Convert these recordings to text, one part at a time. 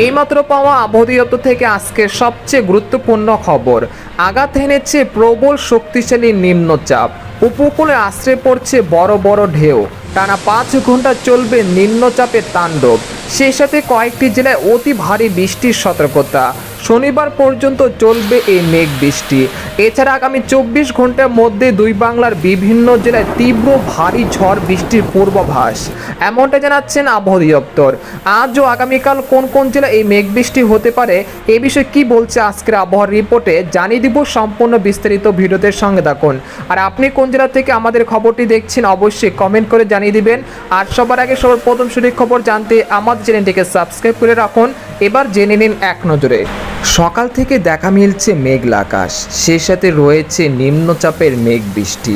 এইমাত্র পাওয়া আবহাওয়া দপ্তর থেকে আজকের সবচেয়ে গুরুত্বপূর্ণ খবর। আঘাত এনেছে প্রবল শক্তিশালী নিম্নচাপ, উপকূলে আশ্রয় পড়ছে বড় বড় ঢেউ। টানা 5 ঘন্টা চলবে নিম্নচাপের তাণ্ডব, সেই সাথে কয়েকটি জেলায় অতি ভারী বৃষ্টির সতর্কতা। শনিবার পর্যন্ত চলবে এই মেঘ বৃষ্টি। এছাড়া আগামী 24 ঘন্টার মধ্যে দুই বাংলার বিভিন্ন জেলায় তীব্র ভারী ঝড় বৃষ্টির পূর্বাভাস, এমনটা জানাচ্ছেন আবহাওয়া দপ্তর। আজ ও আগামীকাল কোন কোন জেলায় এই মেঘ বৃষ্টি হতে পারে এ বিষয়ে কি বলছে আজকের আবহাওয়ার রিপোর্টে জানিয়ে দিব। সম্পূর্ণ বিস্তারিত ভিডিওতে সঙ্গে থাকুন। আর আপনি কোন জেলা থেকে আমাদের খবরটি দেখছেন অবশ্যই কমেন্ট করে জানিয়ে দিবেন। আর সবার আগে সবার প্রথম সঠিক খবর জানতে আমাদের চ্যানেলটিকে সাবস্ক্রাইব করে রাখুন। এবার জেনে নিন এক নজরে। সকাল থেকে দেখা মিলছে মেঘলা আকাশ, সেই সাথে রয়েছে নিম্নচাপের মেঘ বৃষ্টি।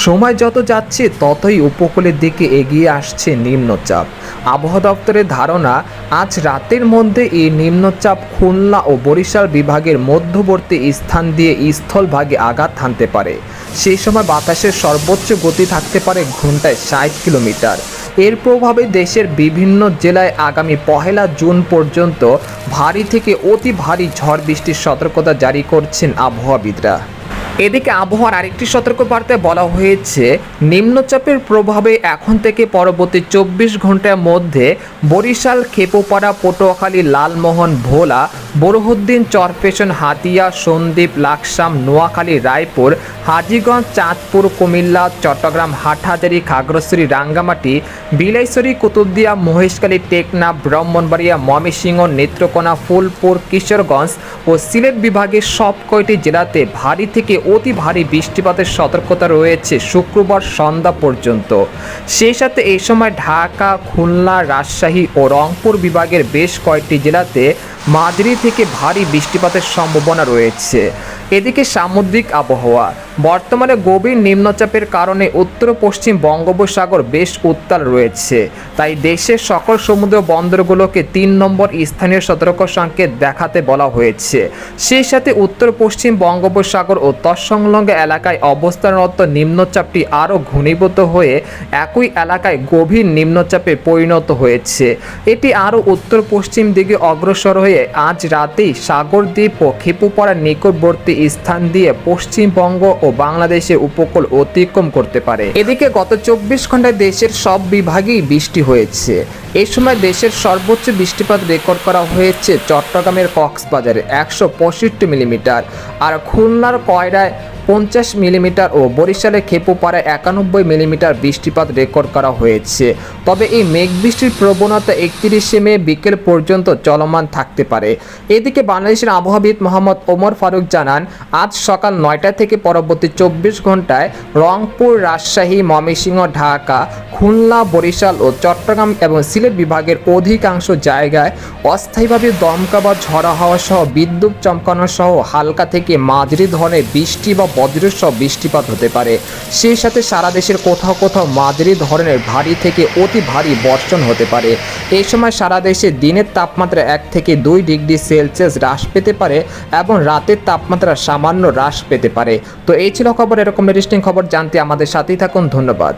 সময় যত যাচ্ছে ততই উপকূলের দিকে এগিয়ে আসছে নিম্নচাপ। আবহাওয়া দপ্তরের ধারণা, আজ রাতের মধ্যে এই নিম্নচাপ খুলনা ও বরিশাল বিভাগের মধ্যবর্তী স্থান দিয়ে স্থলভাগে আঘাত হানতে পারে। সেই সময় বাতাসের সর্বোচ্চ গতি থাকতে পারে ঘন্টায় 60 কিলোমিটার। এর প্রভাবে দেশের বিভিন্ন জেলায় আগামী 1 জুন পর্যন্ত ভারী থেকে অতি ভারী ঝড় বৃষ্টির সতর্কতা জারি করছেন আবহাওয়াবিদরা। এদিকে আবহাওয়ার আরেকটি সতর্কবার্তায় বলা হয়েছে, নিম্নচাপের প্রভাবে এখন থেকে পরবর্তী 24 ঘন্টার মধ্যে বরিশাল, খেপুপাড়া, পটুয়াখালী, লালমোহন, ভোলা, বরহুদ্দিন, চরফেশন, হাতিয়া, সন্দ্বীপ, লাকসাম, নোয়াখালী, রায়পুর, হাজীগঞ্জ, চাঁদপুর, কুমিল্লা, চট্টগ্রাম, হাটহাজারী, খাগড়াছড়ি, রাঙ্গামাটি, বিলাইছড়ি, কুতুবদিয়া, মহেশখালী, টেকনাফ, ব্রাহ্মণবাড়িয়া, ময়মনসিংহ, নেত্রকোনা, ফুলপুর, কিশোরগঞ্জ ও সিলেট বিভাগের সব কয়টি জেলাতে ভারী থেকে অতি ভারী বৃষ্টিপাতের সতর্কতা রয়েছে শুক্রবার সন্ধ্যা পর্যন্ত। সেই সাথে এই সময় ঢাকা, খুলনা, রাজশাহী ও রংপুর বিভাগের বেশ কয়েকটি জেলাতে মাঝারি থেকে ভারী বৃষ্টিপাতের সম্ভাবনা রয়েছে। এদিকে সামুদ্রিক আবহাওয়া, বর্তমানে গভীর নিম্নচাপের কারণে উত্তর পশ্চিম বঙ্গোপসাগর বেশ উত্তাল রয়েছে। তাই দেশের সকল সমুদ্র বন্দরগুলোকে 3 নম্বর স্থানীয় সতর্ক সংকেত দেখাতে বলা হয়েছে। সেই সাথে উত্তর পশ্চিম বঙ্গোপসাগর ও তৎসংলগ্ন এলাকায় অবস্থানরত নিম্নচাপটি আরও ঘনীভূত হয়ে একই এলাকায় গভীর নিম্নচাপে পরিণত হয়েছে। এটি আরও উত্তর পশ্চিম দিকে অগ্রসর হয়ে আজ রাতেই সাগরদ্বীপ ও খেপুপাড়ার নিকটবর্তী স্থান দিয়ে পশ্চিমবঙ্গ ও বাংলাদেশের উপকূল অতিক্রম করতে পারে। এদিকে গত 24 ঘন্টায় দেশের সব বিভাগেই বৃষ্টি হয়েছে। এই সময় দেশের সর্বোচ্চ বৃষ্টিপাত রেকর্ড করা হয়েছে চট্টগ্রামের কক্সবাজারে 165 মিলিমিটার, আর খুলনার কয়রায় 50 মিলিমিটার ও বরিশালের খেপুপাড়ায় 91 মিলিমিটার বৃষ্টিপাত রেকর্ড করা হয়েছে। তবে এই মেঘ বৃষ্টির প্রবণতা 31 মে বিকেল পর্যন্ত চলমান থাকতে পারে। এদিকে বাংলাদেশের আবহাওয়াবিদ মোহাম্মদ ওমর ফারুক জানান, আজ সকাল 9টা থেকে পরবর্তী 24 ঘন্টায় রংপুর, রাজশাহী, ময়মনসিংহ, ঢাকা, খুলনা, বরিশাল ও চট্টগ্রাম এবং সিলেট বিভাগের অধিকাংশ জায়গায় অস্থায়ীভাবে দমকা বা ঝড়ো হাওয়া সহ বিদ্যুৎ চমকানো সহ হালকা থেকে মাঝারি ধরনের বৃষ্টি বা বজ্রসহ বৃষ্টিপাত হতে পারে। সেই সাথে সারা দেশের কোথাও কোথাও মাঝারি ধরনের ভারী থেকে অতি ভারী বর্ষণ হতে পারে। এই সময় সারা দেশে দিনের তাপমাত্রা 1 থেকে 2 ডিগ্রি সেলসিয়াস হ্রাস পেতে পারে এবং রাতের তাপমাত্রা সামান্য হ্রাস পেতে পারে। তো এই ছিল খবর। এরকম ইন্টারেস্টিং খবর জানতে আমাদের সাথেই থাকুন। ধন্যবাদ।